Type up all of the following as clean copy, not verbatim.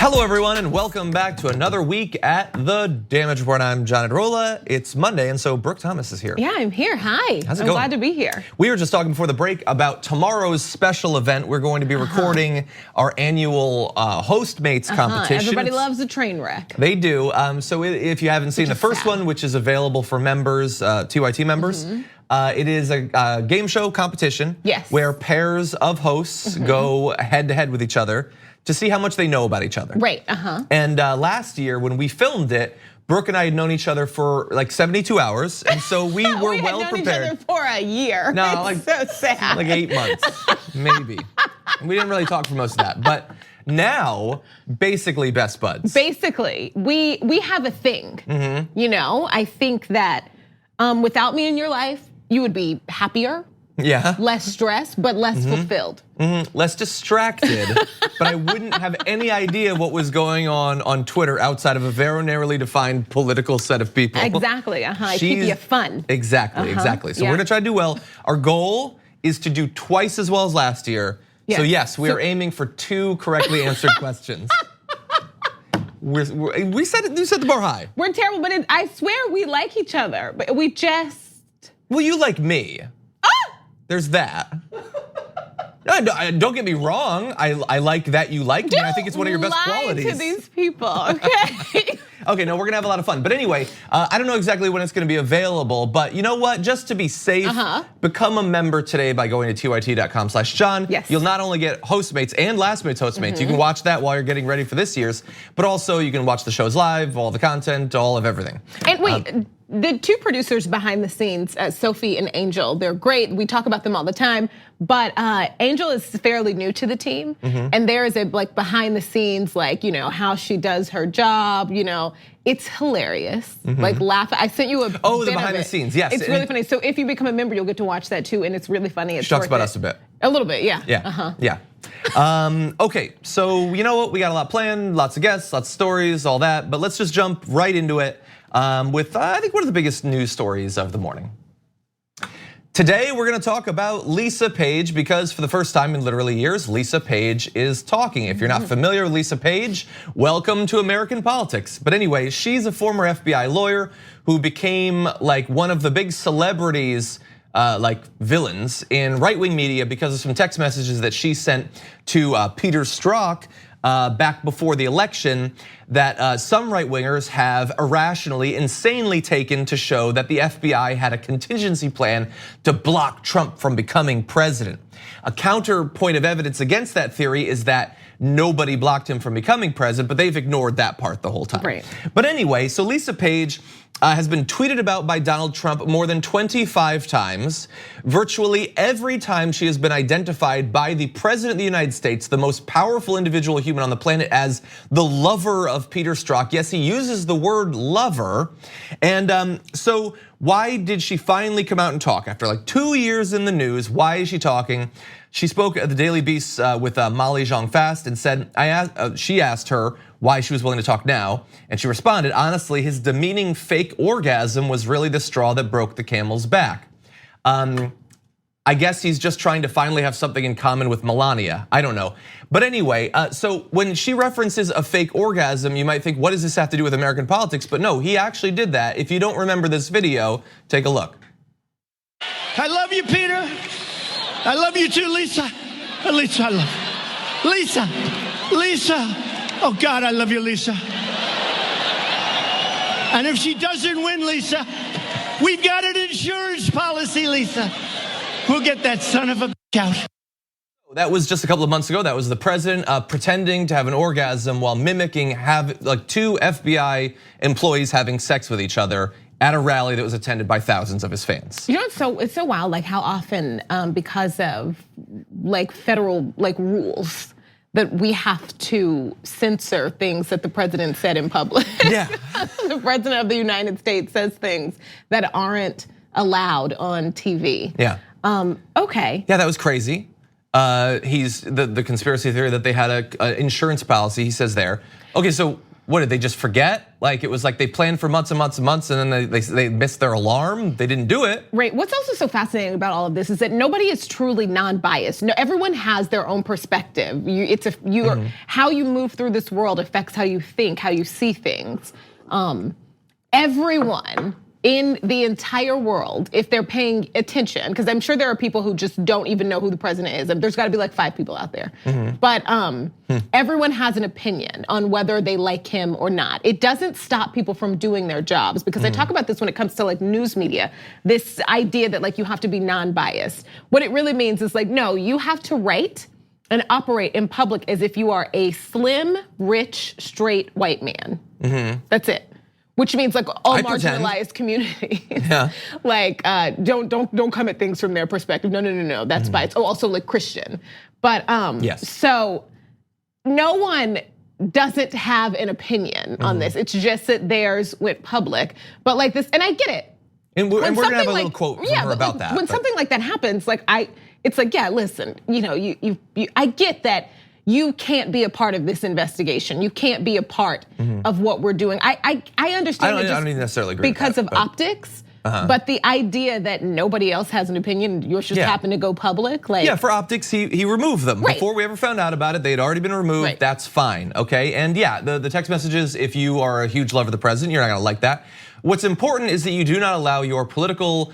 Hello everyone and welcome back to another week at The Damage Report. I'm John Adrola. It's Monday and so Brooke Thomas is here. Yeah, I'm here, hi. How's it I'm going? glad to be here. We were just talking before the break about tomorrow's special event. We're going to be recording our annual Hostmates competition. Everybody loves a train wreck. They do, so if you haven't seen the first one, which is available for members, TYT members, it is a game show competition where pairs of hosts go head to head with each other to see how much they know about each other. Right, And last year when we filmed it, Brooke and I had known each other for like 72 hours, and so we were we well had known prepared. Each other for a year. No, it's so sad. like 8 months, maybe. We didn't really talk for most of that, but now, basically best buds. Basically, we have a thing. You know, I think that without me in your life, you would be happier. Yeah. Less stressed, but less fulfilled. Less distracted, but I wouldn't have any idea what was going on Twitter outside of a very narrowly defined political set of people. Exactly, keep you fun. Exactly. So we're gonna try to do well. Our goal is to do twice as well as last year. So yes, we are aiming for 2 correctly answered questions. We set the bar high. We're terrible, but I swear we like each other, but we just. Well, you like me. There's that. Don't get me wrong. I like that you like me. I think it's one of your best qualities. To these people, okay? Okay, no, we're gonna have a lot of fun. But anyway, I don't know exactly when it's gonna be available, but you know what? Just to be safe, become a member today by going to tyt.com/John. Yes. You'll not only get Hostmates and last minute's Hostmates. You can watch that while you're getting ready for this year's, but also you can watch the shows live, all the content, all of everything. And wait. The 2 producers behind the scenes, Sophie and Angel, they're great. We talk about them all the time, but Angel is fairly new to the team, and there is a behind the scenes, how she does her job. It's hilarious. Laugh. I sent you a the behind the scenes. Yes, it's really funny. So if you become a member, you'll get to watch that too, and it's really funny. It's she talks about us a bit. A little bit, yeah. Yeah. Okay, so you know what? We got a lot planned, lots of guests, lots of stories, all that. But let's just jump right into it. With I think one of the biggest news stories of the morning. Today we're gonna talk about Lisa Page because for the first time in literally years, Lisa Page is talking. If you're not familiar with Lisa Page, welcome to American politics. But anyway, she's a former FBI lawyer who became like one of the big celebrities, like villains in right-wing media because of some text messages that she sent to Peter Strzok back before the election that some right-wingers have irrationally, insanely taken to show that the FBI had a contingency plan to block Trump from becoming president. A counterpoint of evidence against that theory is that nobody blocked him from becoming president, but they've ignored that part the whole time. Right. But anyway, so Lisa Page has been tweeted about by Donald Trump more than 25 times. Virtually every time she has been identified by the president of the United States, the most powerful individual human on the planet, as the lover of Peter Strzok. Yes, he uses the word lover. And so why did she finally come out and talk? After like 2 years in the news, why is she talking? She spoke at the Daily Beast with Molly Jong-Fast and said, she asked her why she was willing to talk now. And she responded, honestly, his demeaning fake orgasm was really the straw that broke the camel's back. I guess he's just trying to finally have something in common with Melania. I don't know. But anyway, so when she references a fake orgasm, you might think, what does this have to do with American politics? But no, he actually did that. If you don't remember this video, take a look. I love you, Peter. I love you too, Lisa. Lisa, I love you. Lisa. Oh God, I love you, Lisa. And if she doesn't win, Lisa, we've got an insurance policy, Lisa. We'll get that son of a bitch out. That was just a couple of months ago. That was the president pretending to have an orgasm while mimicking like 2 FBI employees having sex with each other at a rally that was attended by thousands of his fans. You know, it's so wild, like how often, because of like federal rules, that we have to censor things that the president said in public. Yeah. The president of the United States says things that aren't allowed on TV. Yeah. Okay. Yeah, that was crazy. He's the conspiracy theory that they had an insurance policy, he says there. Okay, so What, did they just forget? Like, it was like they planned for months and months and months, and then they missed their alarm. They didn't do it. Right, what's also so fascinating about all of this is that nobody is truly non-biased. No, everyone has their own perspective. How you move through this world affects how you think, how you see things. Everyone in the entire world, if they're paying attention, because I'm sure there are people who just don't even know who the president is. There's gotta be like 5 people out there. But everyone has an opinion on whether they like him or not. It doesn't stop people from doing their jobs, because I talk about this when it comes to like news media, this idea that like you have to be non-biased. What it really means is like, no, you have to write and operate in public as if you are a slim, rich, straight white man. That's it. Which means like all marginalized communities. Like don't come at things from their perspective. No, that's bias. Oh, also like Christian. But so no one doesn't have an opinion on this. It's just that theirs went public. But like this, and I get it. And we're gonna have a little quote from her about that. When something like that happens, like it's like, yeah, listen, I get that. You can't be a part of this investigation. You can't be a part of what we're doing. I understand I don't necessarily agree because with of optics, but the idea that nobody else has an opinion, yours just happened to go public. Like, yeah, for optics, he removed them. Before we ever found out about it, they had already been removed. That's fine, okay? And yeah, the text messages, if you are a huge lover of the president, you're not gonna like that. What's important is that you do not allow your political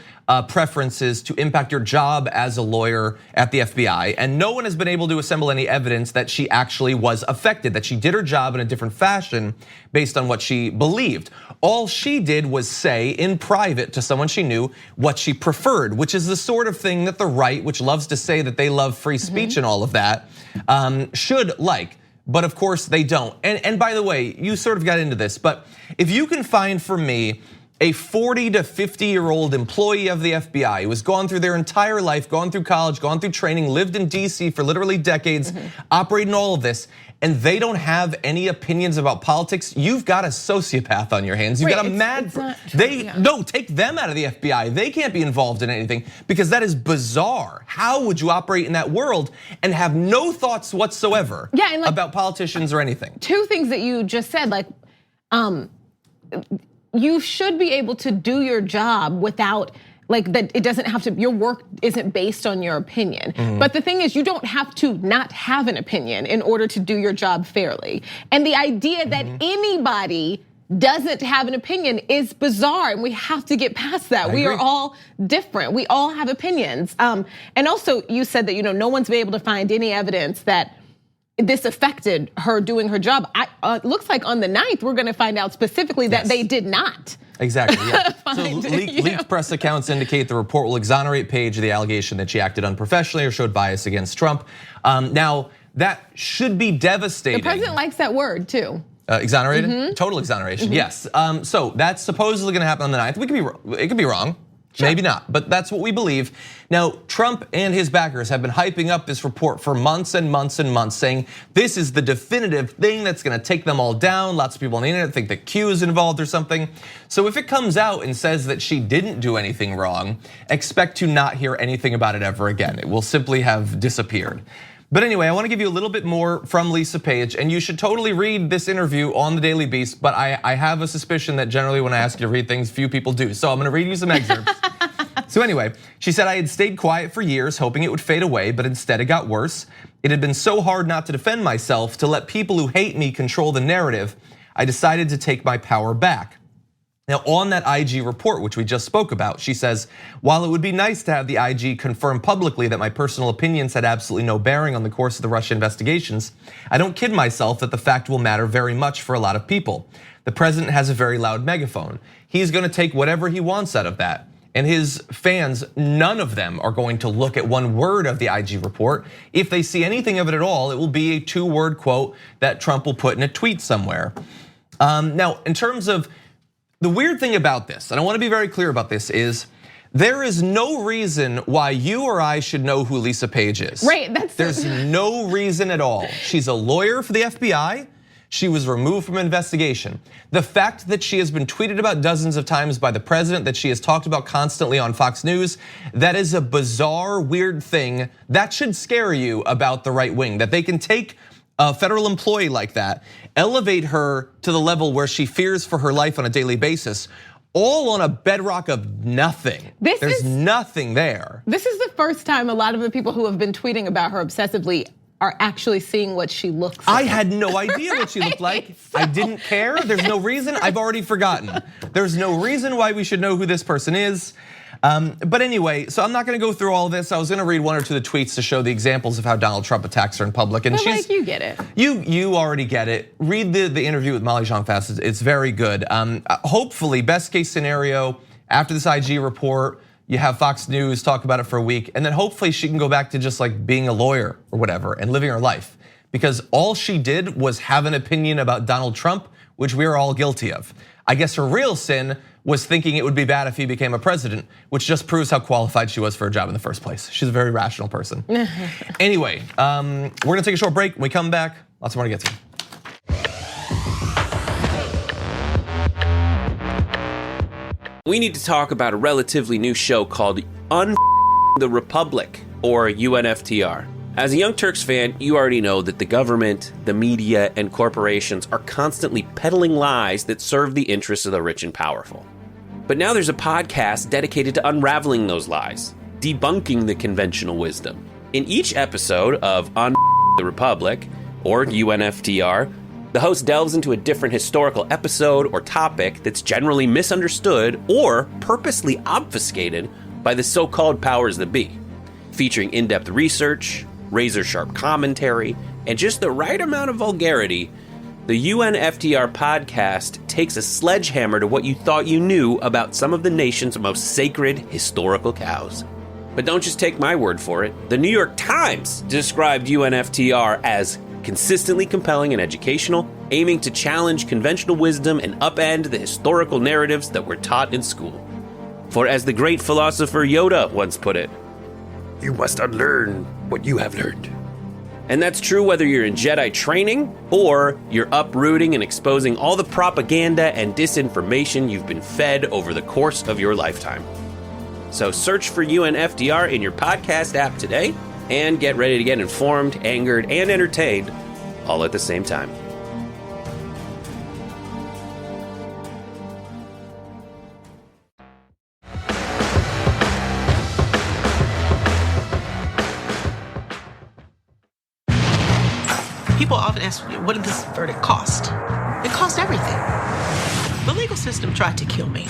preferences to impact your job as a lawyer at the FBI. And no one has been able to assemble any evidence that she actually was affected, that she did her job in a different fashion based on what she believed. All she did was say in private to someone she knew what she preferred, which is the sort of thing that the right, which loves to say that they love free speech and all of that, should like. But of course they don't. And by the way, you sort of got into this, but if you can find for me a 40 to 50-year-old employee of the FBI who has gone through their entire life, gone through college, gone through training, lived in DC for literally decades, operating all of this, and they don't have any opinions about politics, you've got a sociopath on your hands. You've got a mad, no, take them out of the FBI. They can't be involved in anything because that is bizarre. How would you operate in that world and have no thoughts whatsoever about politicians or anything? Two things that you just said, like, you should be able to do your job without, like, that it doesn't have to, your work isn't based on your opinion. But the thing is, you don't have to not have an opinion in order to do your job fairly. And the idea that anybody doesn't have an opinion is bizarre, and we have to get past that. We are all different. We all have opinions. And also, you said that no one's been able to find any evidence that this affected her doing her job. It looks like on the 9th, we're gonna find out specifically that they did not. Exactly, yeah. So leaked press accounts indicate the report will exonerate Page of the allegation that she acted unprofessionally or showed bias against Trump. Now, that should be devastating. The president likes that word too. Exonerated? Total exoneration, yes. So that's supposedly gonna happen on the 9th. It could be wrong. Maybe not, but that's what we believe. Now, Trump and his backers have been hyping up this report for months and months and months, saying this is the definitive thing that's gonna take them all down. Lots of people on the internet think that Q is involved or something. So if it comes out and says that she didn't do anything wrong, expect to not hear anything about it ever again. It will simply have disappeared. But anyway, I wanna give you a little bit more from Lisa Page, and you should totally read this interview on the Daily Beast, but I have a suspicion that generally when I ask you to read things, few people do. So I'm gonna read you some excerpts. So anyway, she said, I had stayed quiet for years, hoping it would fade away, but instead it got worse. It had been so hard not to defend myself, to let people who hate me control the narrative. I decided to take my power back. Now, on that IG report, which we just spoke about, she says, while it would be nice to have the IG confirm publicly that my personal opinions had absolutely no bearing on the course of the Russia investigations, I don't kid myself that the fact will matter very much for a lot of people. The president has a very loud megaphone. He's gonna take whatever he wants out of that. And his fans, none of them are going to look at one word of the IG report. If they see anything of it at all, it will be a 2-word quote that Trump will put in a tweet somewhere. Now, in terms of the weird thing about this, and I wanna be very clear about this, is there is no reason why you or I should know who Lisa Page is. Right, there's no reason at all. She's a lawyer for the FBI. She was removed from investigation. The fact that she has been tweeted about dozens of times by the president, that she has talked about constantly on Fox News, that is a bizarre, weird thing that should scare you about the right wing, that they can take a federal employee like that, elevate her to the level where she fears for her life on a daily basis, all on a bedrock of nothing. There's nothing there. This is the first time a lot of the people who have been tweeting about her obsessively are actually seeing what she looks like. I had no idea what she looked like. I didn't care. There's no reason. I've already forgotten. There's no reason why we should know who this person is. But anyway, so I'm not gonna go through all this. I was gonna read one or two of the tweets to show the examples of how Donald Trump attacks her in public. And but like, you get it. You already get it. Read the interview with Molly Jean-Fast. It's very good. Hopefully, best case scenario, after this IG report, you have Fox News talk about it for a week, and then hopefully she can go back to just like being a lawyer or whatever and living her life. Because all she did was have an opinion about Donald Trump, which we are all guilty of. I guess her real sin was thinking it would be bad if he became a president, which just proves how qualified she was for a job in the first place. She's a very rational person. Anyway, we're gonna take a short break. When we come back, lots more to get to. We need to talk about a relatively new show called the Republic, or UNFTR. As a Young Turks fan, you already know that the government, the media, and corporations are constantly peddling lies that serve the interests of the rich and powerful. But now there's a podcast dedicated to unraveling those lies, debunking the conventional wisdom. In each episode of the Republic, or UNFTR, the host delves into a different historical episode or topic that's generally misunderstood or purposely obfuscated by the so-called powers that be, featuring in-depth research, razor-sharp commentary, and just the right amount of vulgarity. The UNFTR podcast takes a sledgehammer to what you thought you knew about some of the nation's most sacred historical cows. But don't just take my word for it. The New York Times described UNFTR as consistently compelling and educational, aiming to challenge conventional wisdom and upend the historical narratives that were taught in school. For as the great philosopher Yoda once put it, you must unlearn what you have learned. And that's true whether you're in Jedi training or you're uprooting and exposing all the propaganda and disinformation you've been fed over the course of your lifetime. So search for UNFTR in your podcast app today and get ready to get informed, angered, and entertained all at the same time. People often ask me, what did this verdict cost? It cost everything. The legal system tried to kill me.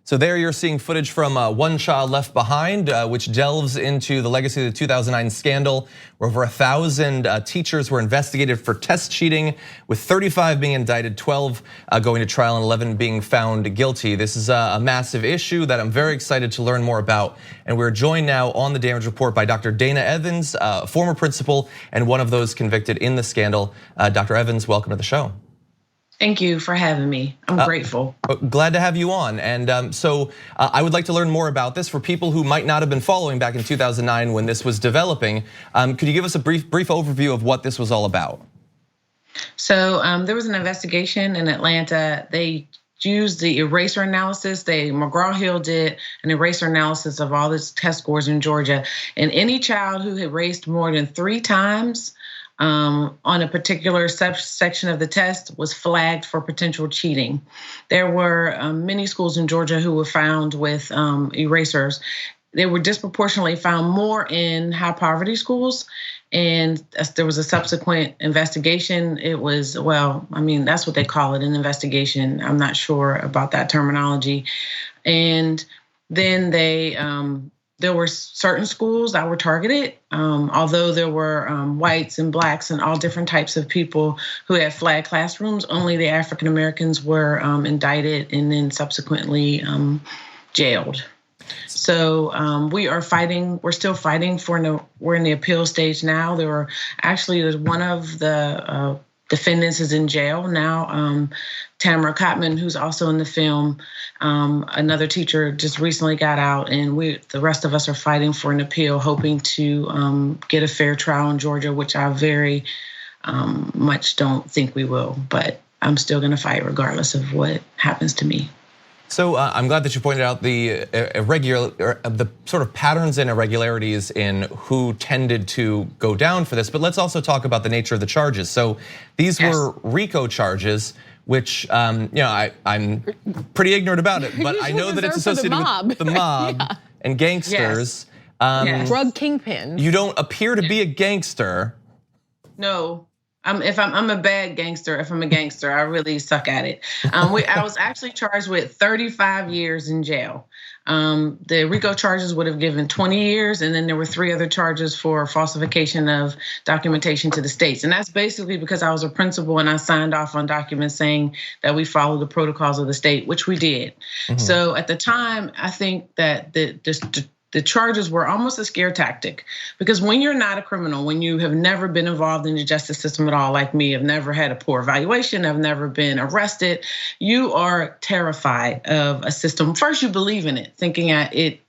So there you're seeing footage from One Child Left Behind, which delves into the legacy of the 2009 scandal, where over 1,000 teachers were investigated for test cheating, with 35 being indicted, 12 going to trial, and 11 being found guilty. This is a massive issue that I'm very excited to learn more about. And we're joined now on the Damage Report by Dr. Dana Evans, former principal and one of those convicted in the scandal. Dr. Evans, welcome to the show. Thank you for having me. I'm grateful. Glad to have you on. And so I would like to learn more about this for people who might not have been following back in 2009 when this was developing. Could you give us a brief overview of what this was all about? So there was an investigation in Atlanta. They used the eraser analysis. McGraw-Hill did an eraser analysis of all the test scores in Georgia. And any child who had erased more than 3 times on a particular section of the test was flagged for potential cheating. There were many schools in Georgia who were found with erasers. They were disproportionately found more in high poverty schools. And there was a subsequent investigation. It was, that's what they call it, an investigation. I'm not sure about that terminology. And then there were certain schools that were targeted, although there were whites and blacks and all different types of people who had flagged classrooms. Only the African Americans were indicted and then subsequently jailed. So we're still fighting we're in the appeal stage now. There's one of the defendants is in jail now. Tamara Cotman, who's also in the film, another teacher just recently got out, and the rest of us are fighting for an appeal, hoping to get a fair trial in Georgia, which I very much don't think we will, but I'm still gonna fight regardless of what happens to me. So I'm glad that you pointed out the the sort of patterns and irregularities in who tended to go down for this. But let's also talk about the nature of the charges. So these were RICO charges, which I'm pretty ignorant about it, but I know that it's associated with the mob and gangsters. Drug kingpins. You don't appear to be a gangster. No. I'm a bad gangster. If I'm a gangster, I really suck at it. I was actually charged with 35 years in jail. The RICO charges would have given 20 years, and then there were 3 other charges for falsification of documentation to the states. And that's basically because I was a principal and I signed off on documents saying that we follow the protocols of the state, which we did. So at the time, I think that the charges were almost a scare tactic, because when you're not a criminal, when you have never been involved in the justice system at all, like me, have never had a poor evaluation, have never been arrested, you are terrified of a system. First, you believe in it, thinking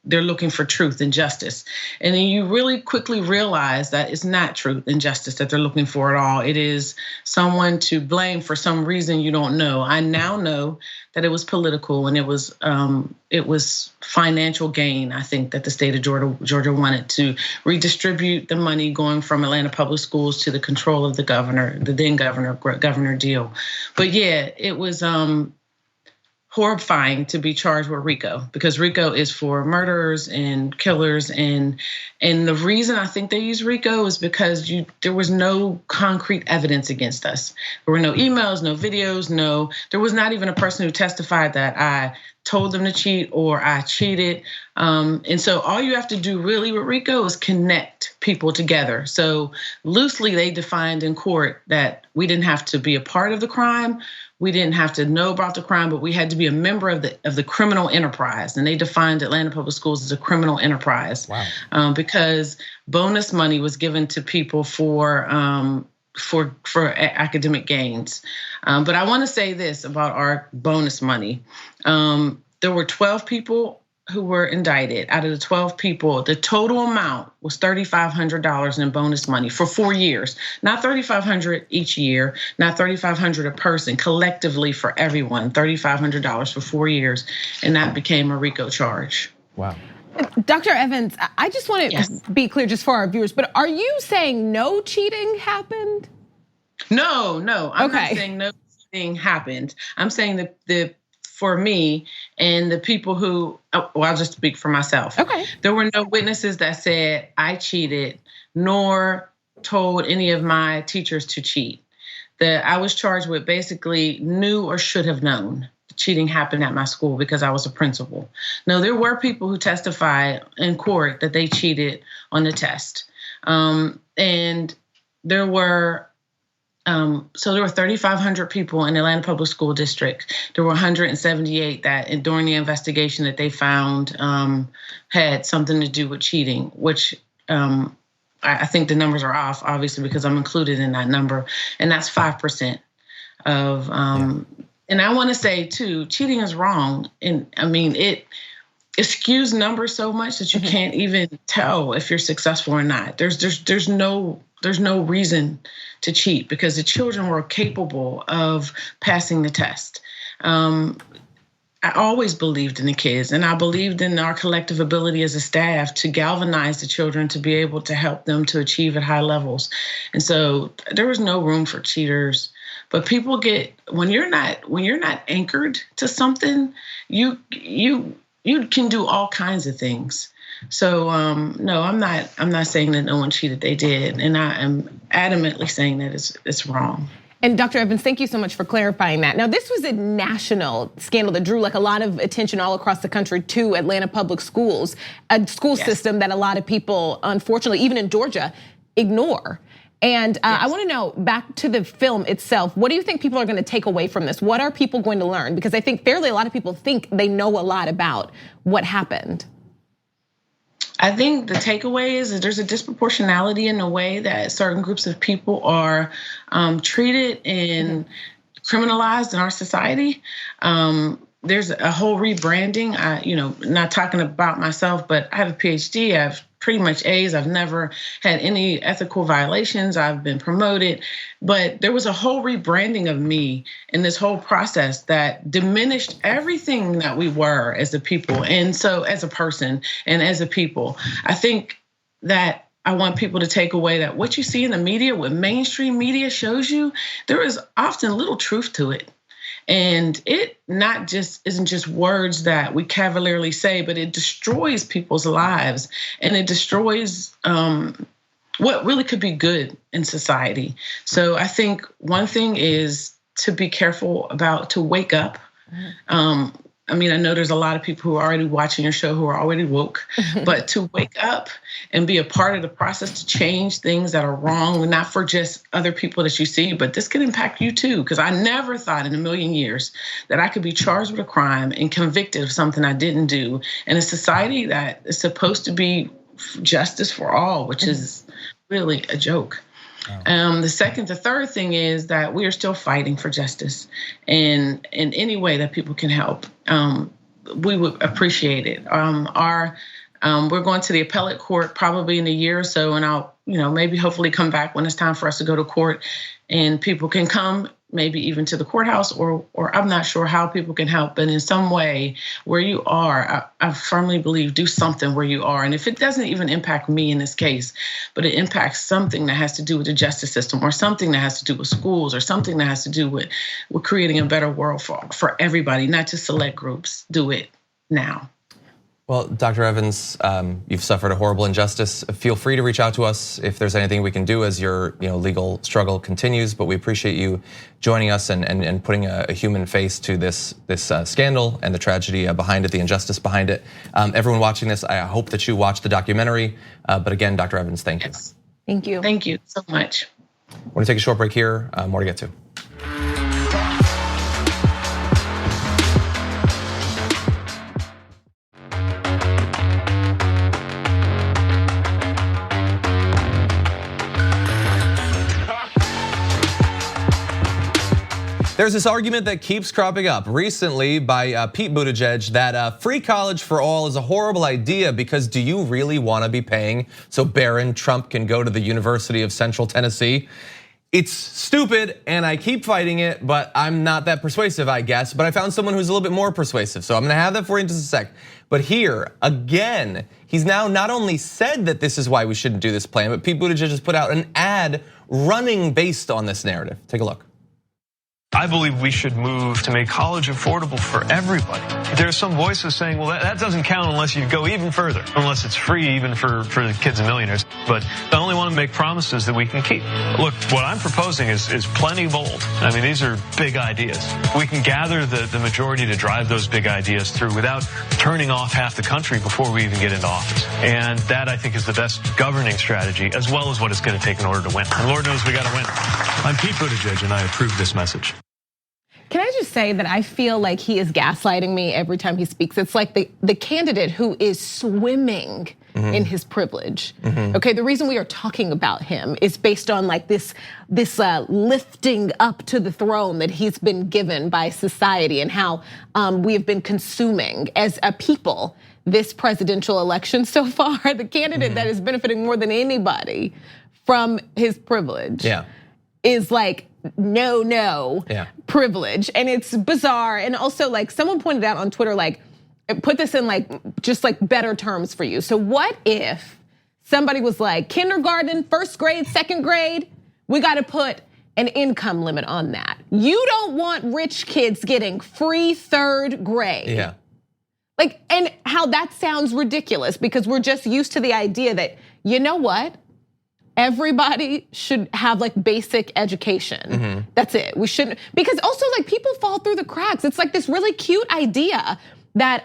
they're looking for truth and justice. And then you really quickly realize that it's not truth and justice that they're looking for at all. It is someone to blame for some reason you don't know. I now know that it was political and it was financial gain. I think that the state of Georgia wanted to redistribute the money going from Atlanta Public Schools to the control of the governor, the then Governor Deal. But yeah, it was horrifying to be charged with RICO, because RICO is for murderers and killers, and the reason I think they use RICO is because there was no concrete evidence against us. There were no emails, no videos, there was not even a person who testified that I told them to cheat or I cheated. And so all you have to do really with RICO is connect people together. So loosely they defined in court that we didn't have to be a part of the crime. We didn't have to know about the crime, but we had to be a member of the criminal enterprise. And they defined Atlanta Public Schools as a criminal enterprise. Wow. Because bonus money was given to people for academic gains. But I want to say this about our bonus money. There were 12 people who were indicted. Out of the 12 people, the total amount was $3,500 in bonus money for 4 years. Not $3,500 each year, not $3,500 a person, collectively for everyone, $3,500 for 4 years. And that became a RICO charge. Wow. Dr. Evans, I just want to be clear just for our viewers, but are you saying no cheating happened? No, I'm not saying no cheating happened. I'm saying that for me and the people who, well, I'll just speak for myself. Okay. There were no witnesses that said I cheated, nor told any of my teachers to cheat. That I was charged with basically knew or should have known cheating happened at my school because I was a principal. No, there were people who testified in court that they cheated on the test. And there were, so there were 3,500 people in the Atlanta Public School District. There were 178 that during the investigation that they found had something to do with cheating, which I think the numbers are off, obviously, because I'm included in that number. And that's 5% of, and I want to say too, cheating is wrong. And I mean, it skews numbers so much that you can't even tell if you're successful or not. There's no reason to cheat because the children were capable of passing the test. I always believed in the kids, and I believed in our collective ability as a staff to galvanize the children to be able to help them to achieve at high levels. And so there was no room for cheaters. But people get, when you're not anchored to something, you can do all kinds of things. So no, I'm not saying that no one cheated. They did, and I am adamantly saying that it's wrong. And Dr. Evans, thank you so much for clarifying that. Now, this was a national scandal that drew like a lot of attention all across the country to Atlanta Public Schools, a school system that a lot of people, unfortunately, even in Georgia, ignore. And I want to know, back to the film itself, what do you think people are going to take away from this? What are people going to learn? Because I think fairly a lot of people think they know a lot about what happened. I think the takeaway is that there's a disproportionality in the way that certain groups of people are treated and criminalized in our society. there's a whole rebranding. Not talking about myself, but I have a PhD. I have pretty much A's. I've never had any ethical violations. I've been promoted. But there was a whole rebranding of me in this whole process that diminished everything that we were as a people. And so as a person and as a people, I think that I want people to take away that what you see in the media, what mainstream media shows you, there is often little truth to it. And it isn't just words that we cavalierly say, but it destroys people's lives and it destroys what really could be good in society. So I think one thing is to be careful to wake up. I know there's a lot of people who are already watching your show who are already woke, but to wake up and be a part of the process to change things that are wrong, not for just other people that you see, but this could impact you too. Because I never thought in a million years that I could be charged with a crime and convicted of something I didn't do in a society that is supposed to be justice for all, which is really a joke. The third thing is that we are still fighting for justice, and in any way that people can help, we would appreciate it. We're going to the appellate court probably in a year or so, and I'll, maybe hopefully come back when it's time for us to go to court, and people can come maybe even to the courthouse, or I'm not sure how people can help, but in some way where you are, I firmly believe do something where you are. And if it doesn't even impact me in this case, but it impacts something that has to do with the justice system, or something that has to do with schools, or something that has to do with creating a better world for everybody, not just select groups, do it now. Well, Dr. Evans, you've suffered a horrible injustice. Feel free to reach out to us if there's anything we can do as your legal struggle continues. But we appreciate you joining us and putting a human face to this scandal and the tragedy behind it, the injustice behind it. Everyone watching this, I hope that you watch the documentary. But again, Dr. Evans, thank you. Thank you. Thank you so much. We're gonna take a short break here. More to get to. There's this argument that keeps cropping up recently by Pete Buttigieg that free college for all is a horrible idea because do you really want to be paying so Barron Trump can go to the University of Central Tennessee? It's stupid and I keep fighting it, but I'm not that persuasive, I guess. But I found someone who's a little bit more persuasive. So I'm gonna have that for you in just a sec. But here, again, he's now not only said that this is why we shouldn't do this plan, but Pete Buttigieg has put out an ad running based on this narrative. Take a look. I believe we should move to make college affordable for everybody. There are some voices saying, well, that doesn't count unless you go even further, unless it's free even for the kids of millionaires. But I only want to make promises that we can keep. Look, what I'm proposing is plenty bold. I mean, these are big ideas. We can gather the majority to drive those big ideas through without turning off half the country before we even get into office. And that, I think, is the best governing strategy, as well as what it's going to take in order to win. And Lord knows we got to win. I'm Pete Buttigieg, and I approve this message. Can I just say that I feel like he is gaslighting me every time he speaks? It's like the candidate who is swimming in his privilege. Okay, the reason we are talking about him is based on like this lifting up to the throne that he's been given by society and how we have been consuming as a people this presidential election so far. The candidate that is benefiting more than anybody from his privilege is like, no privilege, and it's bizarre. And also, like, someone pointed out on Twitter, like, put this in like just like better terms for you. So what if somebody was like, kindergarten, first grade, second grade, we got to put an income limit on that. You don't want rich kids getting free third grade. Like, and how that sounds ridiculous because we're just used to the idea that, you know what? Everybody should have like basic education. That's it. We shouldn't, because also like people fall through the cracks. It's like this really cute idea that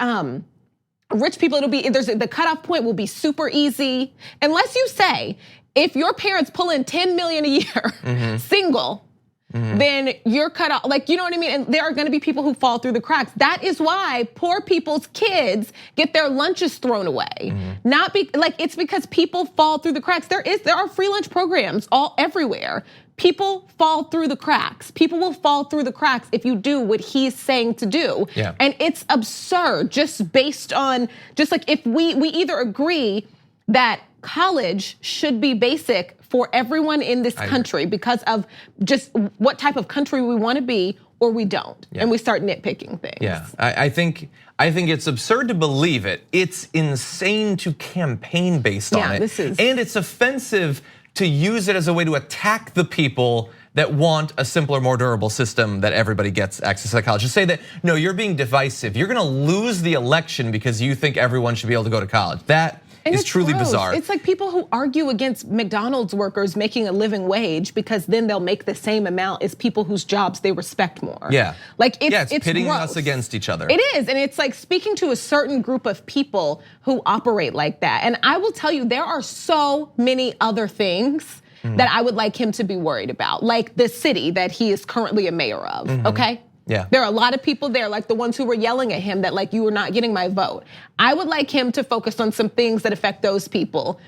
rich people, the cutoff point will be super easy. Unless you say, if your parents pull in 10 million a year, single, then you're cut off. Like, you know what I mean? And there are gonna be people who fall through the cracks. That is why poor people's kids get their lunches thrown away. It's because people fall through the cracks. There are free lunch programs everywhere. people fall through the cracks. People will fall through the cracks if you do what he's saying to do. Yeah. And it's absurd just based on, just like if we either agree that college should be basic for everyone in this country because of just what type of country we want to be, or we don't. And we start nitpicking things. Yeah, I think it's absurd to believe it. It's insane to campaign based on it. And it's offensive to use it as a way to attack the people that want a simpler, more durable system that everybody gets access to college. To say that, no, you're being divisive. You're gonna lose the election because you think everyone should be able to go to college. That is truly bizarre. It's like people who argue against McDonald's workers making a living wage because then they'll make the same amount as people whose jobs they respect more. Yeah. Like it's pitting gross. us against each other. It is, and it's like speaking to a certain group of people who operate like that. And I will tell you, there are so many other things that I would like him to be worried about, like the city that he is currently a mayor of, okay? Yeah. There are a lot of people there, like the ones who were yelling at him that like, you were not getting my vote. I would like him to focus on some things that affect those people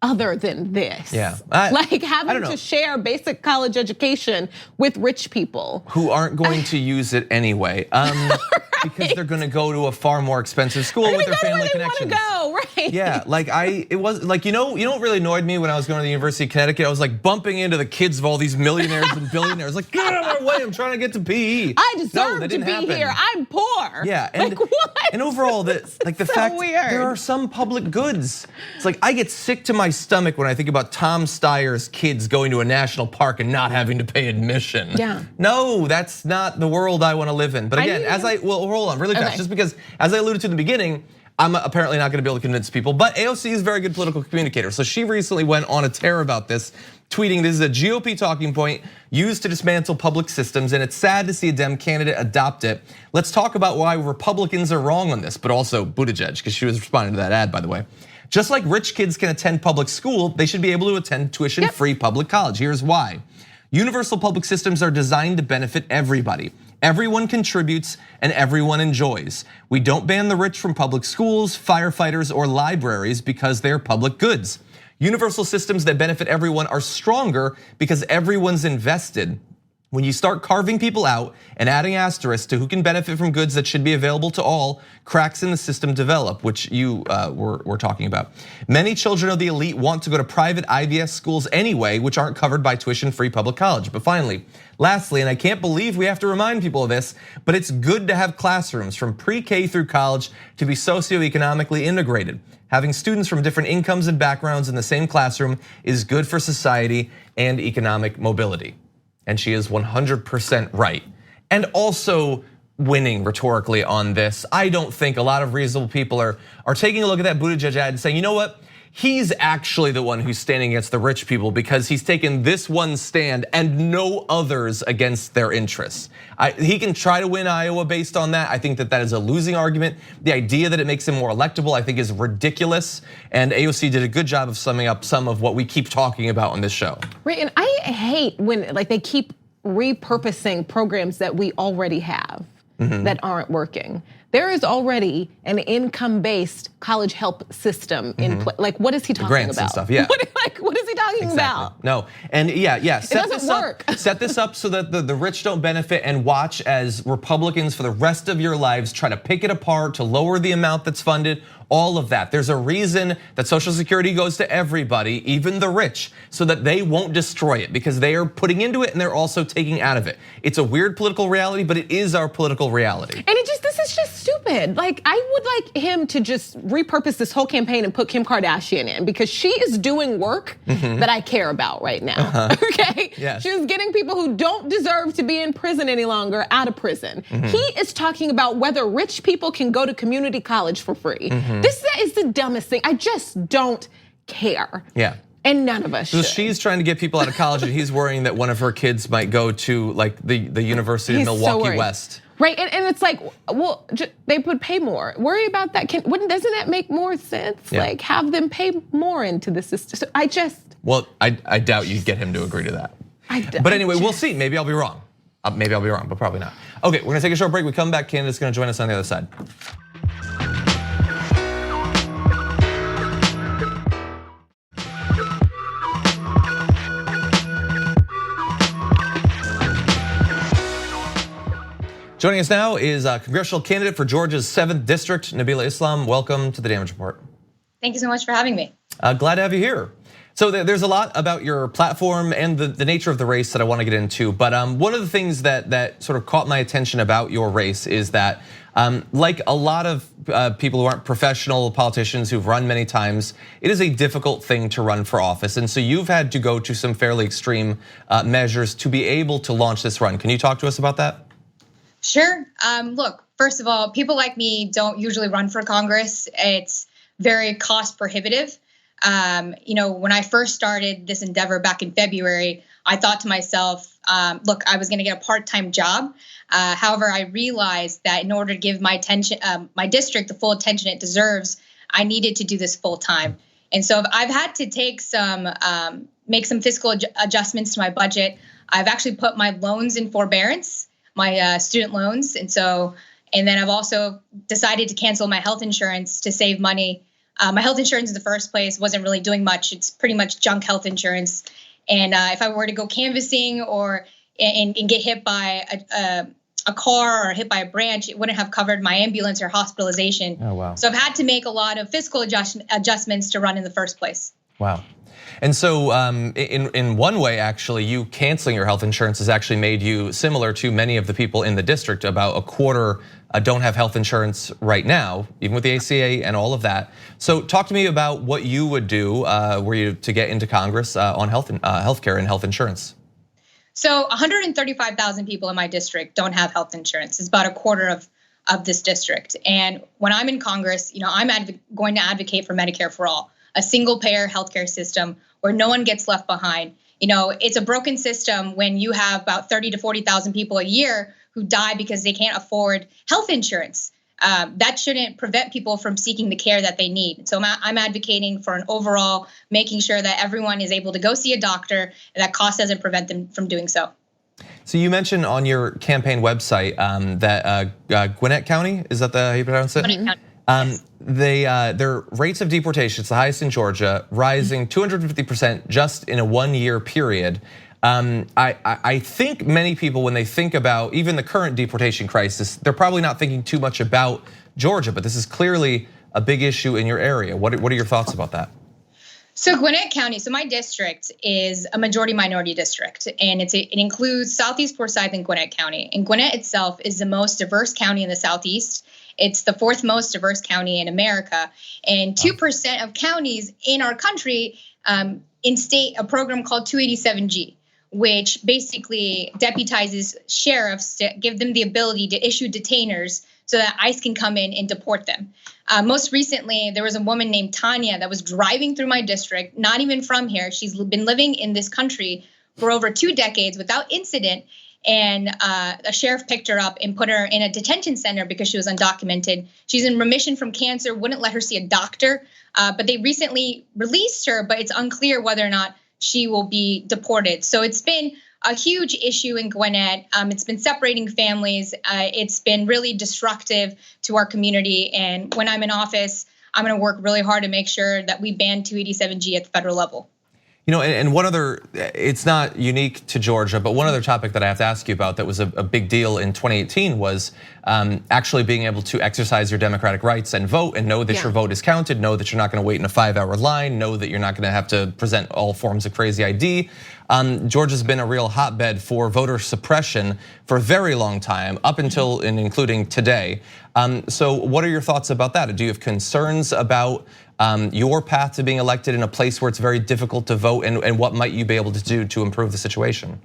other than this. Yeah. Like having to share basic college education with rich people. Who aren't going to use it anyway. Because they're gonna go to a far more expensive school with their family connections. Go, right? Yeah, like it was like, you know what really annoyed me when I was going to the University of Connecticut? I was like bumping into the kids of all these millionaires and billionaires. Like, get out of my way, I'm trying to get to PE. I deserve to be here, I'm poor. Yeah, and, like, what? And overall, the fact there are some public goods. It's like, I get sick to my stomach when I think about Tom Steyer's kids going to a national park and not having to pay admission. Yeah. No, that's not the world I wanna live in. But again, hold on really fast, just because as I alluded to in the beginning, I'm apparently not gonna be able to convince people, but AOC is a very good political communicator. So she recently went on a tear about this, tweeting, this is a GOP talking point used to dismantle public systems, and it's sad to see a Dem candidate adopt it. Let's talk about why Republicans are wrong on this, but also Buttigieg, because she was responding to that ad, by the way. Just like rich kids can attend public school, they should be able to attend tuition-free public college. Here's why. Universal public systems are designed to benefit everybody. Everyone contributes and everyone enjoys. We don't ban the rich from public schools, firefighters, or libraries because they're public goods. Universal systems that benefit everyone are stronger because everyone's invested. When you start carving people out and adding asterisks to who can benefit from goods that should be available to all, cracks in the system develop, which you were talking about. Many children of the elite want to go to private IVS schools anyway, which aren't covered by tuition-free public college. But finally, lastly, and I can't believe we have to remind people of this, but it's good to have classrooms from pre-K through college to be socioeconomically integrated. Having students from different incomes and backgrounds in the same classroom is good for society and economic mobility. And she is 100% right. And also winning rhetorically on this. I don't think a lot of reasonable people are taking a look at that Buttigieg ad and saying, you know what? He's actually the one who's standing against the rich people because he's taken this one stand and no others against their interests. He can try to win Iowa based on that. I think that is a losing argument. The idea that it makes him more electable, I think, is ridiculous. And AOC did a good job of summing up some of what we keep talking about on this show. Right, and I hate when like they keep repurposing programs that we already have that aren't working. There is already an income-based college help system in place. Like, what is he talking grants about? And stuff, yeah. What is he talking about? No, and yeah. Set this up so that the rich don't benefit, and watch as Republicans for the rest of your lives try to pick it apart to lower the amount that's funded. All of that. There's a reason that Social Security goes to everybody, even the rich, so that they won't destroy it because they are putting into it and they're also taking out of it. It's a weird political reality, but it is our political reality. And this is just stupid. Like, I would like him to just repurpose this whole campaign and put Kim Kardashian in because she is doing work that I care about right now, okay? Yes. She's getting people who don't deserve to be in prison any longer out of prison. He is talking about whether rich people can go to community college for free. This is the dumbest thing. I just don't care. Yeah. And none of us should. So she's trying to get people out of college and he's worrying that one of her kids might go to like the University of Milwaukee West. Right, and it's like, well, they would pay more. Worry about that. Doesn't that make more sense? Yeah. Like, have them pay more into the system. So Well, I doubt you'd get him to agree to that. But anyway, we'll see. Maybe I'll be wrong. Maybe I'll be wrong, but probably not. Okay, we're gonna take a short break. We come back. Canada's gonna join us on the other side. Joining us now is a congressional candidate for Georgia's 7th district, Nabilah Islam. Welcome to the Damage Report. Thank you so much for having me. Glad to have you here. So there's a lot about your platform and the nature of the race that I want to get into. But one of the things that sort of caught my attention about your race is that like a lot of people who aren't professional politicians who've run many times, it is a difficult thing to run for office. And so you've had to go to some fairly extreme measures to be able to launch this run. Can you talk to us about that? Sure. Look, first of all, people like me don't usually run for Congress. It's very cost prohibitive. When I first started this endeavor back in February, I thought to myself, look, I was going to get a part-time job. However, I realized that in order to give my district the full attention it deserves, I needed to do this full time. And so I've had to take make some fiscal adjustments to my budget. I've actually put my loans in forbearance, my student loans. And then I've also decided to cancel my health insurance to save money. My health insurance in the first place wasn't really doing much. It's pretty much junk health insurance. And if I were to go canvassing and get hit by a car or hit by a branch, it wouldn't have covered my ambulance or hospitalization. Oh, wow. So I've had to make a lot of fiscal adjustments to run in the first place. Wow. And so in one way, actually, you canceling your health insurance has actually made you similar to many of the people in the district. About a quarter don't have health insurance right now, even with the ACA and all of that. So talk to me about what you would do were you to get into Congress on healthcare and health insurance. So 135,000 people in my district don't have health insurance. It's about a quarter of this district. And when I'm in Congress, I'm going to advocate for Medicare for all, a single payer healthcare system where no one gets left behind. It's a broken system when you have about 30 to 40,000 people a year who die because they can't afford health insurance. That shouldn't prevent people from seeking the care that they need. So I'm advocating for an overall making sure that everyone is able to go see a doctor and that cost doesn't prevent them from doing so. So you mentioned on your campaign website that Gwinnett County, is that how you pronounce it? Gwinnett County. Yes. Their rates of deportation, it's the highest in Georgia, rising 250% just in a 1-year period. I think many people, when they think about even the current deportation crisis, they're probably not thinking too much about Georgia, but this is clearly a big issue in your area. What are your thoughts about that? So Gwinnett County, so my district is a majority minority district, and it includes Southeast Forsyth and Gwinnett County. And Gwinnett itself is the most diverse county in the Southeast. It's the 4th most diverse county in America, and 2% of counties in our country instate a program called 287G, which basically deputizes sheriffs to give them the ability to issue detainers so that ICE can come in and deport them. Most recently, there was a woman named Tanya that was driving through my district, not even from here. She's been living in this country for over 2 decades without incident. And a sheriff picked her up and put her in a detention center because she was undocumented. She's in remission from cancer, wouldn't let her see a doctor. But they recently released her, but it's unclear whether or not she will be deported. So it's been a huge issue in Gwinnett. It's been separating families. It's been really destructive to our community. And when I'm in office, I'm going to work really hard to make sure that we ban 287G at the federal level. And one other, it's not unique to Georgia, but one other topic that I have to ask you about that was a big deal in 2018 was actually being able to exercise your democratic rights and vote and know that your vote is counted, know that you're not gonna wait in a 5-hour line, know that you're not gonna have to present all forms of crazy ID. Georgia's been a real hotbed for voter suppression for a very long time, up until and including today. So what are your thoughts about that? Do you have concerns about your path to being elected in a place where it's very difficult to vote, and what might you be able to do to improve the situation?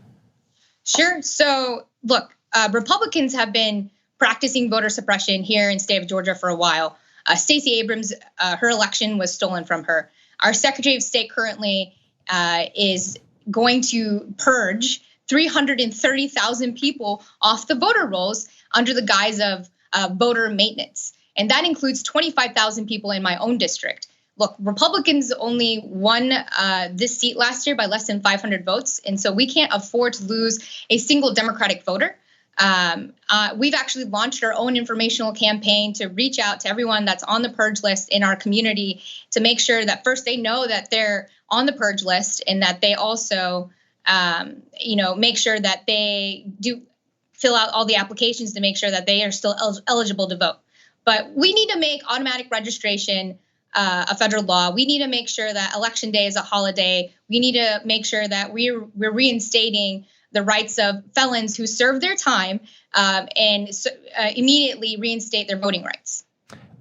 Sure. So look, Republicans have been practicing voter suppression here in the state of Georgia for a while. Stacey Abrams, her election was stolen from her. Our Secretary of State currently is going to purge 330,000 people off the voter rolls under the guise of voter maintenance. And that includes 25,000 people in my own district. Look, Republicans only won this seat last year by less than 500 votes. And so we can't afford to lose a single Democratic voter. We've actually launched our own informational campaign to reach out to everyone that's on the purge list in our community to make sure that first they know that they're on the purge list, and that they also, make sure that they do fill out all the applications to make sure that they are still eligible to vote. But we need to make automatic registration a federal law. We need to make sure that Election Day is a holiday. We need to make sure that we're reinstating the rights of felons who serve their time and immediately reinstate their voting rights.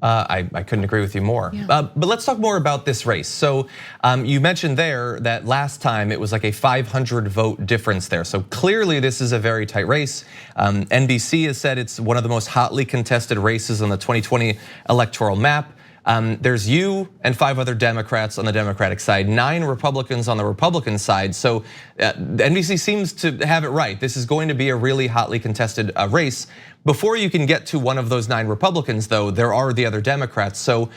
I couldn't agree with you more. Yeah. But let's talk more about this race. So you mentioned there that last time it was like a 500 vote difference there. So clearly this is a very tight race. NBC has said it's one of the most hotly contested races on the 2020 electoral map. There's you and 5 other Democrats on the Democratic side, 9 Republicans on the Republican side. So NBC seems to have it right. This is going to be a really hotly contested race. Before you can get to one of those 9 Republicans, though, there are the other Democrats. So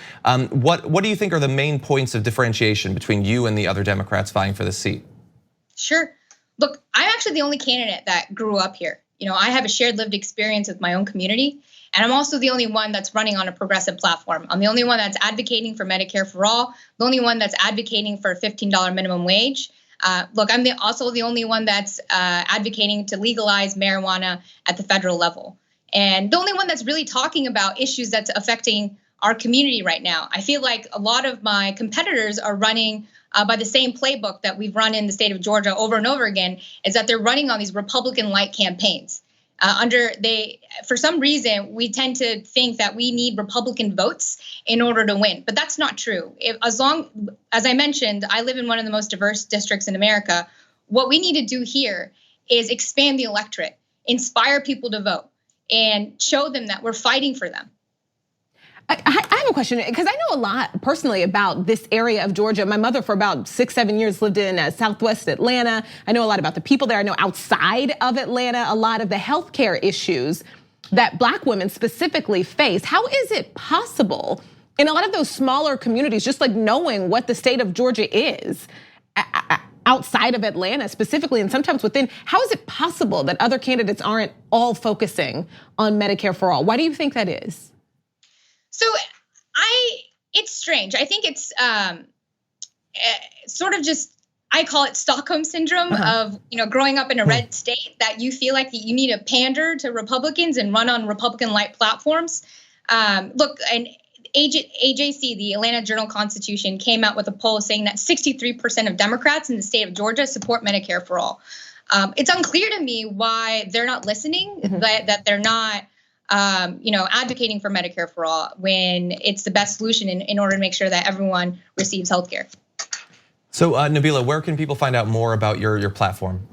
what do you think are the main points of differentiation between you and the other Democrats vying for this seat? Sure. Look, I'm actually the only candidate that grew up here. You know, I have a shared lived experience with my own community. And I'm also the only one that's running on a progressive platform. I'm the only one that's advocating for Medicare for all, the only one that's advocating for a $15 minimum wage. Look, I'm also the only one that's advocating to legalize marijuana at the federal level. And the only one that's really talking about issues that's affecting our community right now. I feel like a lot of my competitors are running by the same playbook that we've run in the state of Georgia over and over again, is that they're running on these Republican-like campaigns. For some reason, we tend to think that we need Republican votes in order to win, but that's not true. As I mentioned, I live in one of the most diverse districts in America. What we need to do here is expand the electorate, inspire people to vote, and show them that we're fighting for them. I have a question, because I know a lot personally about this area of Georgia. My mother for about 6-7 years lived in Southwest Atlanta. I know a lot about the people there. I know outside of Atlanta, a lot of the healthcare issues that Black women specifically face. How is it possible in a lot of those smaller communities, just like knowing what the state of Georgia is, outside of Atlanta specifically, and sometimes within, how is it possible that other candidates aren't all focusing on Medicare for all? Why do you think that is? So it's strange. I think it's sort of just, I call it Stockholm syndrome of, growing up in a red state, that you feel like you need to pander to Republicans and run on Republican-like platforms. Look, and AJC, the Atlanta Journal-Constitution, came out with a poll saying that 63% of Democrats in the state of Georgia support Medicare for all. It's unclear to me why they're not listening, that they're not advocating for Medicare for all when it's the best solution in order to make sure that everyone receives healthcare. So Nabilah, where can people find out more about your platform?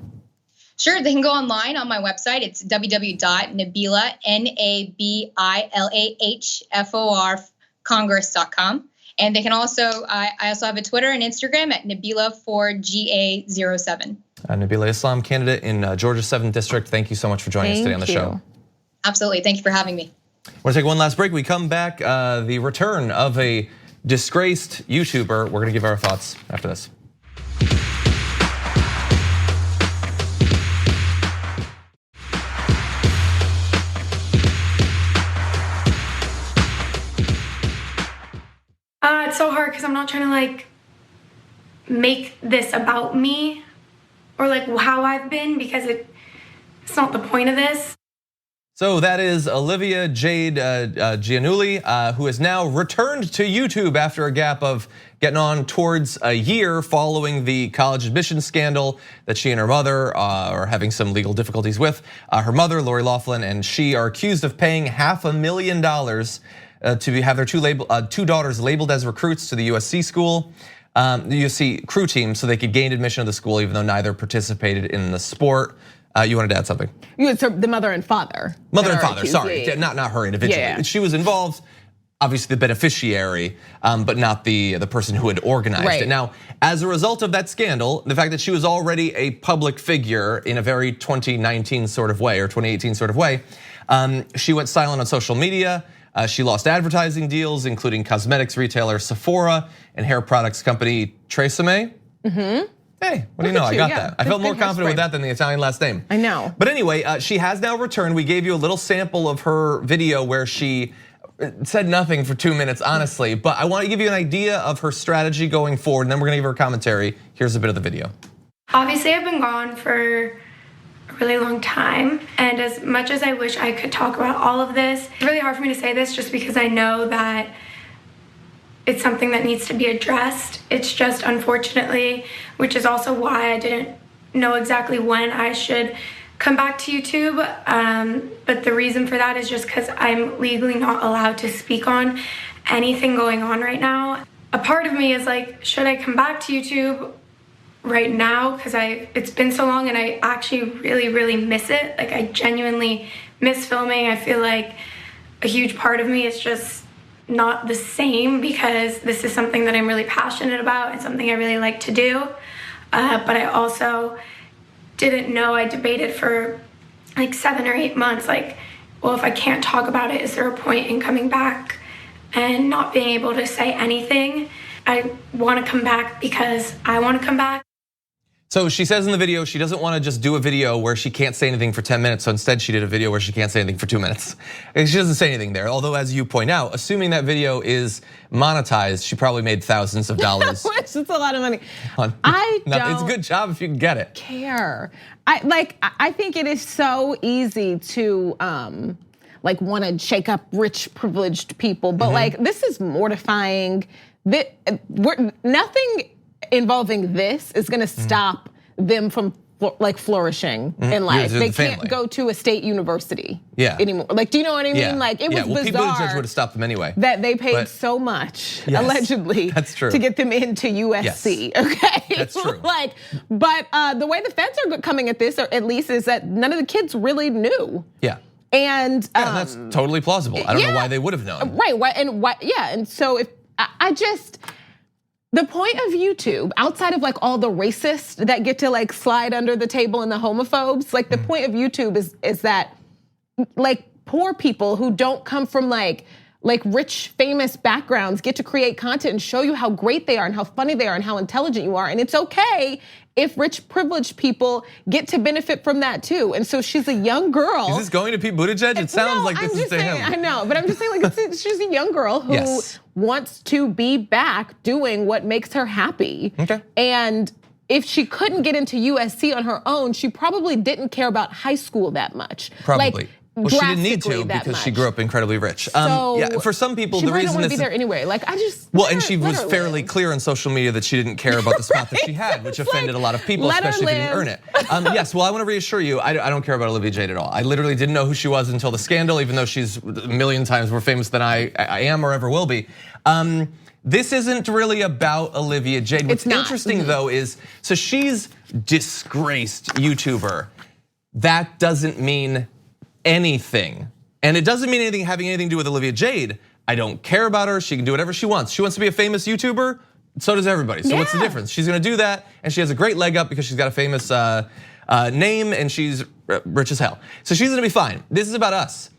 Sure, they can go online on my website. It's www.nabilah, NABILAHFOR, Congress.com. And they can also, I also have a Twitter and Instagram at Nabilah4GA07. Nabilah Islam, candidate in Georgia's 7th District. Thank you so much for joining us today on the show. Absolutely, thank you for having me. I want to take one last break. We come back, the return of a disgraced YouTuber. We're gonna give our thoughts after this. It's so hard because I'm not trying to make this about me or how I've been, because it's not the point of this. So that is Olivia Jade Giannulli, who has now returned to YouTube after a gap of getting on towards a year following the college admissions scandal that she and her mother are having some legal difficulties with. Her mother, Lori Loughlin, and she are accused of paying $500,000 to have their two daughters labeled as recruits to the USC school, the USC crew team, so they could gain admission to the school even though neither participated in the sport. You wanted to add something? So the mother and father. Mother and father, sorry, not her individually. Yeah. She was involved, obviously the beneficiary, but not the person who had organized it. Now, as a result of that scandal, the fact that she was already a public figure in a very 2019 sort of way, or 2018 sort of way, she went silent on social media. She lost advertising deals, including cosmetics retailer Sephora and hair products company Tresemme. Hey, what do you know? I got that. I felt more confident with that than the Italian last name. I know. But anyway, she has now returned. We gave you a little sample of her video where she said nothing for 2 minutes, honestly. But I want to give you an idea of her strategy going forward, and then we're gonna give her a commentary. Here's a bit of the video. Obviously, I've been gone for a really long time. And as much as I wish I could talk about all of this, it's really hard for me to say this just because I know that it's something that needs to be addressed. It's just unfortunately, which is also why I didn't know exactly when I should come back to YouTube. But the reason for that is just because I'm legally not allowed to speak on anything going on right now. A part of me is like, should I come back to YouTube right now? Because it's been so long and I actually really, really miss it. Like I genuinely miss filming. I feel like a huge part of me is just not the same because this is something that I'm really passionate about and something I really like to do. But I also didn't know. I debated for like 7 or 8 months, like, well, if I can't talk about it, is there a point in coming back and not being able to say anything? I want to come back because I want to come back. So she says in the video she doesn't want to just do a video where she can't say anything for 10 minutes. So instead she did a video where she can't say anything for 2 minutes. And she doesn't say anything there. Although as you point out, assuming that video is monetized, she probably made thousands of dollars. Which is a lot of money. It's a good job if you can get it. Care. I think it is so easy to like want to shake up rich privileged people, but like this is mortifying. Nothing involving this is going to stop them from like flourishing in life. They can't go to a state university anymore. Like, do you know what I mean? Like, it was bizarre. Pete Buttigieg would have stopped them anyway. That they paid so much, allegedly, to get them into USC. Okay, that's true. Like, but the way the feds are coming at this, or at least, is that none of the kids really knew. Yeah. And that's totally plausible. I don't know why they would have known. Right. And so if I just. The point of YouTube, outside of like all the racists that get to like slide under the table and the homophobes, like the point of YouTube is that like poor people who don't come from like rich, famous backgrounds get to create content and show you how great they are and how funny they are and how intelligent you are. And it's okay if rich, privileged people get to benefit from that too. And so she's a young girl. Is this going to Pete Buttigieg? It sounds like this is to him. I know, but I'm just saying like she's a young girl who wants to be back doing what makes her happy. Okay. And if she couldn't get into USC on her own, she probably didn't care about high school that much. Probably. Well, she didn't need to because she grew up incredibly rich. So for some people, the reason reason she wouldn't be there anyway. Like and she was fairly clear on social media that she didn't care about the spot that she had, which offended a lot of people, especially if she didn't earn it. Yes, well, I want to reassure you, I don't care about Olivia Jade at all. I literally didn't know who she was until the scandal, even though she's a million times more famous than I am or ever will be. This isn't really about Olivia Jade. What's interesting though is, so she's disgraced YouTuber. That doesn't mean anything. And it doesn't mean anything having anything to do with Olivia Jade. I don't care about her. She can do whatever she wants. She wants to be a famous YouTuber. So does everybody. So what's the difference? She's gonna do that, and she has a great leg up because she's got a famous name and she's rich as hell. So she's gonna be fine. This is about us.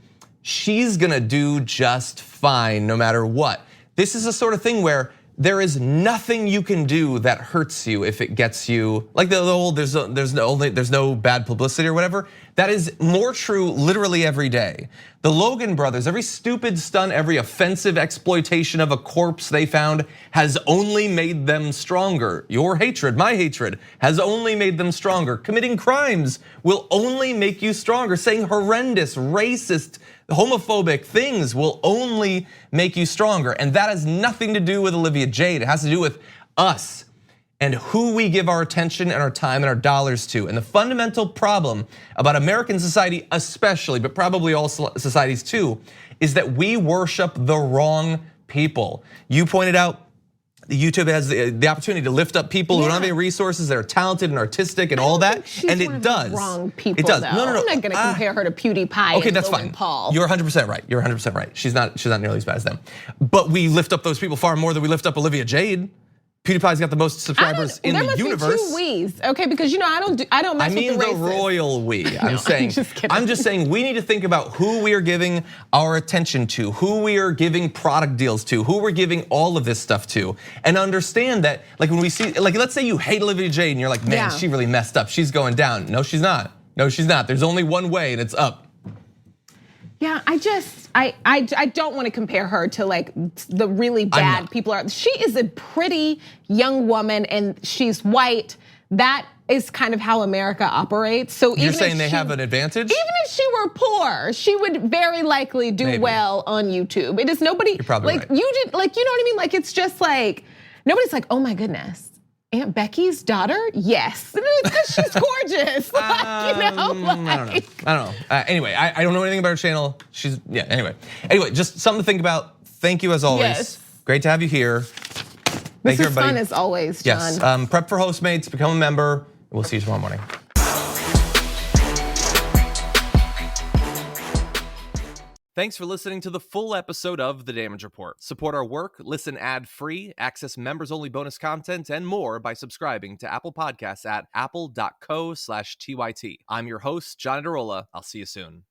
She's gonna do just fine no matter what. This is the sort of thing where there is nothing you can do that hurts you if it gets you, like the whole there's no bad publicity or whatever. That is more true literally every day. The Logan brothers, every stupid stunt, every offensive exploitation of a corpse they found has only made them stronger. Your hatred, my hatred, has only made them stronger. Committing crimes will only make you stronger. Saying horrendous, racist, homophobic things will only make you stronger. And that has nothing to do with Olivia Jade. It has to do with us and who we give our attention and our time and our dollars to. And the fundamental problem about American society especially, but probably all societies too, is that we worship the wrong people. You pointed out YouTube has the opportunity to lift up people who don't have any resources, that are talented and artistic and all that, and it does. Wrong people, it does. Though. No. I'm not going to compare her to PewDiePie. Okay, and that's Logan fine. Paul. You're 100% right. You're 100% right. She's not nearly as bad as them. But we lift up those people far more than we lift up Olivia Jade. PewDiePie's got the most subscribers in the universe. There must be two we's, okay? Because I don't mess with the races. I mean the royal we. I'm just saying we need to think about who we are giving our attention to, who we are giving product deals to, who we're giving all of this stuff to, and understand that, like when we see, like let's say you hate Olivia Jade and you're like, man, she really messed up. She's going down. No, she's not. No, she's not. There's only one way, and it's up. Yeah, I don't want to compare her to like the really bad people. She is a pretty young woman and she's white. that is kind of how America operates. So You're saying they have an advantage? Even if she were poor, she would very likely do well on YouTube. It is nobody. You're probably like right. you did, like, you know what I mean? Like, it's just like nobody's like, oh my goodness, Aunt Becky's daughter? Yes, it's because she's gorgeous. Like, you know, like, I don't know. Anyway, I don't know anything about her channel. Anyway, just something to think about. Thank you as always. Yes. Great to have you here. Thank you, this is everybody. fun as always, John. Yes. Prep for Hostmates. Become a member. We'll see you tomorrow morning. Thanks for listening to the full episode of The Damage Report. Support our work, listen ad-free, access members-only bonus content, and more by subscribing to Apple Podcasts at apple.co/TYT. I'm your host, John Adarola. I'll see you soon.